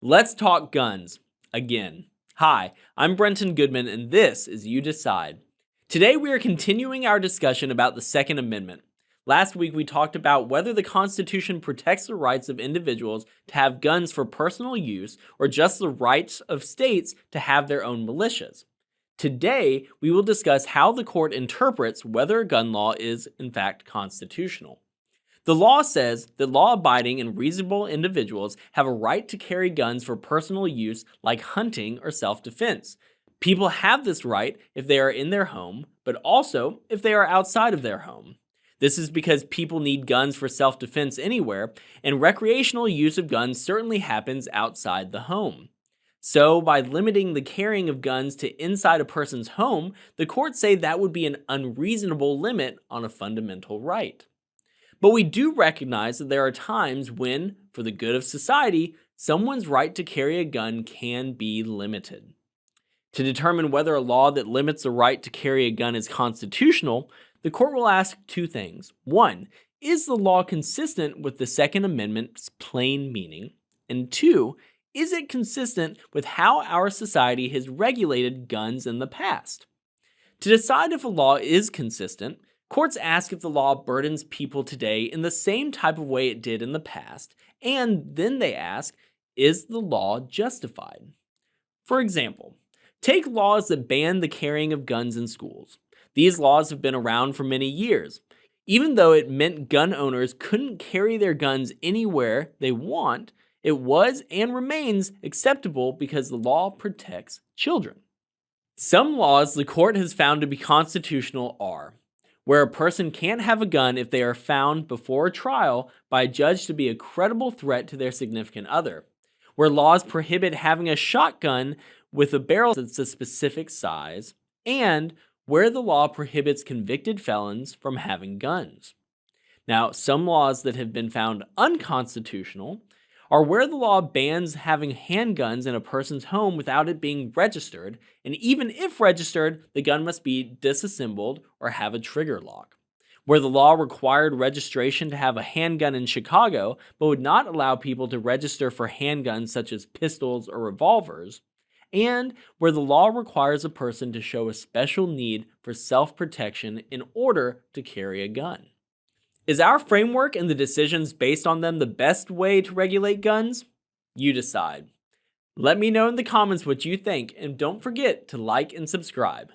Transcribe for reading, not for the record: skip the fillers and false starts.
Let's talk guns again. Hi, I'm Brenton Goodman, and this is You Decide. Today, we are continuing our discussion about the Second Amendment. Last week, we talked about whether the Constitution protects the rights of individuals to have guns for personal use or just the rights of states to have their own militias. Today, we will discuss how the court interprets whether a gun law is, in fact, constitutional. The law says that law-abiding and reasonable individuals have a right to carry guns for personal use like hunting or self-defense. People have this right if they are in their home, but also if they are outside of their home. This is because people need guns for self-defense anywhere, and recreational use of guns certainly happens outside the home. So, by limiting the carrying of guns to inside a person's home, the courts say that would be an unreasonable limit on a fundamental right. But we do recognize that there are times when, for the good of society, someone's right to carry a gun can be limited. To determine whether a law that limits the right to carry a gun is constitutional, the court will ask two things. One, is the law consistent with the Second Amendment's plain meaning? And two, is it consistent with how our society has regulated guns in the past? To decide if a law is consistent, courts ask if the law burdens people today in the same type of way it did in the past, and then they ask, is the law justified? For example, take laws that ban the carrying of guns in schools. These laws have been around for many years. Even though it meant gun owners couldn't carry their guns anywhere they want, it was and remains acceptable because the law protects children. Some laws the court has found to be constitutional are where a person can't have a gun if they are found before a trial by a judge to be a credible threat to their significant other, where laws prohibit having a shotgun with a barrel that's a specific size, and where the law prohibits convicted felons from having guns. Now, some laws that have been found unconstitutional are where the law bans having handguns in a person's home without it being registered, and even if registered, the gun must be disassembled or have a trigger lock. Where the law required registration to have a handgun in Chicago, but would not allow people to register for handguns such as pistols or revolvers, and where the law requires a person to show a special need for self-protection in order to carry a gun. Is our framework and the decisions based on them the best way to regulate guns? You decide. Let me know in the comments what you think, and don't forget to like and subscribe.